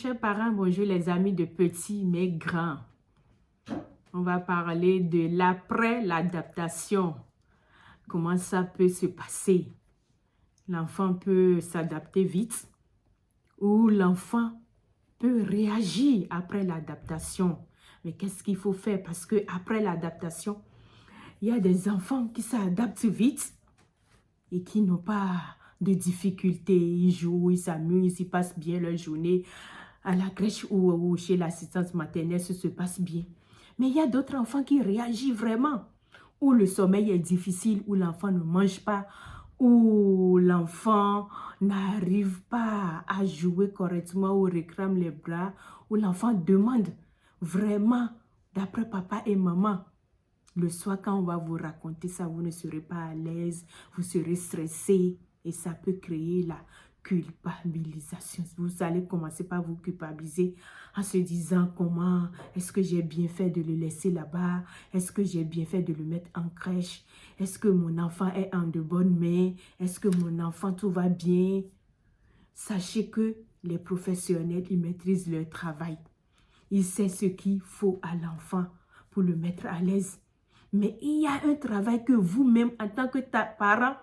chers parents, bonjour les amis de petits mais grands. On va parler de l'après l'adaptation. Comment ça peut se passer? L'enfant peut s'adapter vite ou l'enfant peut réagir après l'adaptation. Mais qu'est-ce qu'il faut faire? Parce que après l'adaptation, il y a des enfants qui s'adaptent vite et qui n'ont pas de difficultés. Ils jouent, ils s'amusent, ils passent bien leur journée à la crèche ou chez l'assistance maternelle, ça se passe bien. Mais il y a d'autres enfants qui réagissent vraiment, où le sommeil est difficile, où l'enfant ne mange pas, où l'enfant n'arrive pas à jouer correctement ou réclame les bras, où l'enfant demande vraiment, d'après papa et maman, le soir, quand on va vous raconter ça, vous ne serez pas à l'aise, vous serez stressé et ça peut créer la culpabilisation. Vous allez commencer par vous culpabiliser en se disant comment est-ce que j'ai bien fait de le laisser là-bas? Est-ce que j'ai bien fait de le mettre en crèche? Est-ce que mon enfant est en de bonnes mains? Est-ce que mon enfant tout va bien? Sachez que les professionnels, ils maîtrisent leur travail. Ils savent ce qu'il faut à l'enfant pour le mettre à l'aise. Mais il y a un travail que vous-même, en tant que parent,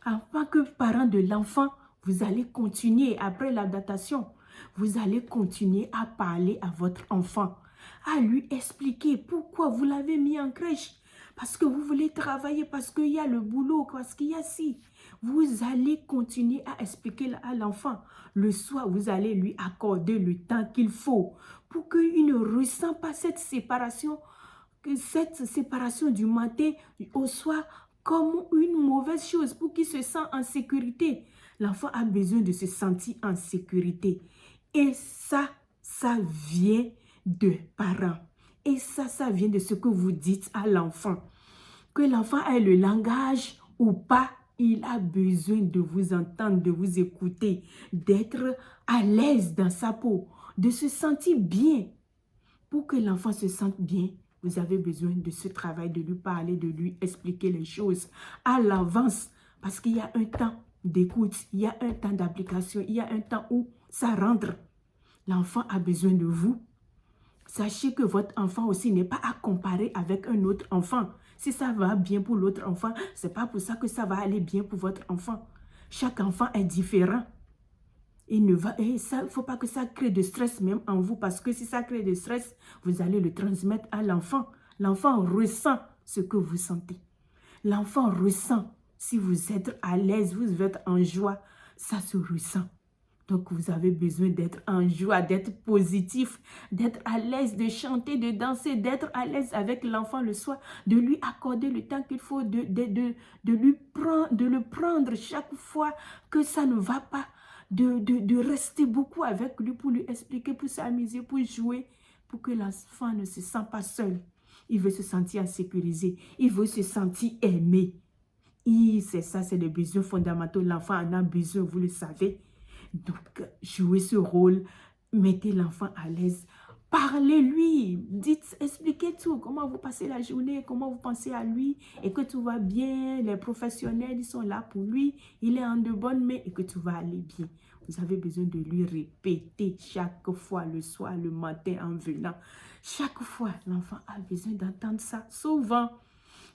en tant que parent de l'enfant, vous allez continuer après l'adaptation. Vous allez continuer à parler à votre enfant, à lui expliquer pourquoi vous l'avez mis en crèche. Parce que vous voulez travailler, parce qu'il y a le boulot, parce qu'il y a ci. Vous allez continuer à expliquer à l'enfant. Le soir, vous allez lui accorder le temps qu'il faut pour qu'il ne ressent pas cette séparation du matin au soir comme une mauvaise chose, pour qu'il se sente en sécurité. L'enfant a besoin de se sentir en sécurité. Et ça vient de parents. Et ça vient de ce que vous dites à l'enfant. Que l'enfant ait le langage ou pas, il a besoin de vous entendre, de vous écouter, d'être à l'aise dans sa peau, de se sentir bien. Pour que l'enfant se sente bien, vous avez besoin de ce travail, de lui parler, de lui expliquer les choses à l'avance. Parce qu'il y a un temps d'écoute, il y a un temps d'application, il y a un temps où ça rentre. L'enfant a besoin de vous. Sachez que votre enfant aussi n'est pas à comparer avec un autre enfant. Si ça va bien pour l'autre enfant, ce n'est pas pour ça que ça va aller bien pour votre enfant. Chaque enfant est différent. Il ne faut pas que ça crée de stress même en vous, parce que si ça crée de stress, vous allez le transmettre à l'enfant. L'enfant ressent ce que vous sentez. L'enfant ressent si vous êtes à l'aise, vous êtes en joie, ça se ressent. Donc vous avez besoin d'être en joie, d'être positif, d'être à l'aise, de chanter, de danser, d'être à l'aise avec l'enfant le soir, de lui accorder le temps qu'il faut, de le prendre chaque fois que ça ne va pas. De rester beaucoup avec lui pour lui expliquer, pour s'amuser, pour jouer, pour que l'enfant ne se sente pas seul. Il veut se sentir sécurisé, il veut se sentir aimé. C'est ça, c'est les besoins fondamentaux. L'enfant en a besoin, vous le savez. Donc, jouez ce rôle, mettez l'enfant à l'aise. Parlez-lui, expliquez tout, comment vous passez la journée, comment vous pensez à lui et que tout va bien. Les professionnels, ils sont là pour lui, il est en de bonnes mains et que tout va aller bien. Vous avez besoin de lui répéter chaque fois, le soir, le matin en venant. Chaque fois, l'enfant a besoin d'entendre ça souvent.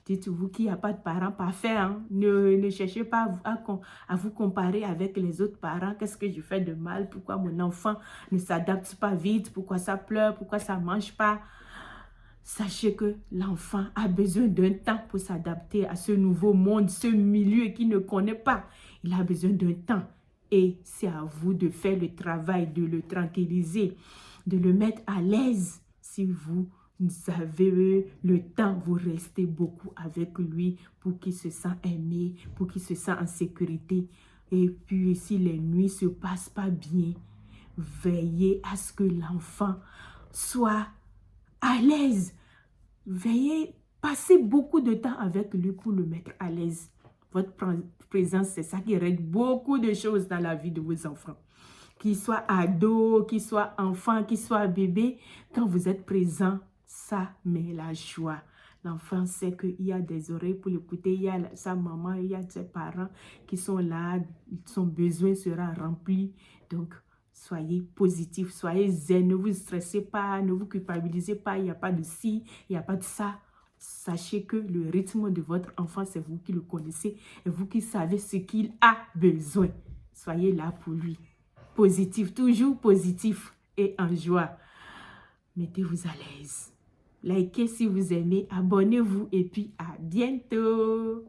Dites-vous qu'il n'y a pas de parents parfaits. Hein? Ne cherchez pas à vous comparer avec les autres parents. Qu'est-ce que je fais de mal? Pourquoi mon enfant ne s'adapte pas vite? Pourquoi ça pleure? Pourquoi ça ne mange pas? Sachez que l'enfant a besoin d'un temps pour s'adapter à ce nouveau monde, ce milieu qu'il ne connaît pas. Il a besoin d'un temps. Et c'est à vous de faire le travail, de le tranquilliser, de le mettre à l'aise. Si vous avez le temps, vous restez beaucoup avec lui pour qu'il se sente aimé, pour qu'il se sente en sécurité. Et puis, si les nuits ne se passent pas bien, veillez à ce que l'enfant soit à l'aise. Veillez, passez beaucoup de temps avec lui pour le mettre à l'aise. Votre présence, c'est ça qui règle beaucoup de choses dans la vie de vos enfants. Qu'ils soient ados, qu'ils soient enfants, qu'ils soient bébés, quand vous êtes présent, ça met la joie. L'enfant sait qu'il y a des oreilles pour l'écouter, il y a sa maman, il y a ses parents qui sont là, son besoin sera rempli. Donc, Soyez positif, soyez zen, ne vous stressez pas, ne vous culpabilisez pas, il n'y a pas de ci, il n'y a pas de ça. Sachez que le rythme de votre enfant, c'est vous qui le connaissez et vous qui savez ce qu'il a besoin. Soyez là pour lui. Positif, toujours positif et en joie. Mettez-vous à l'aise. Likez si vous aimez, abonnez-vous et puis à bientôt.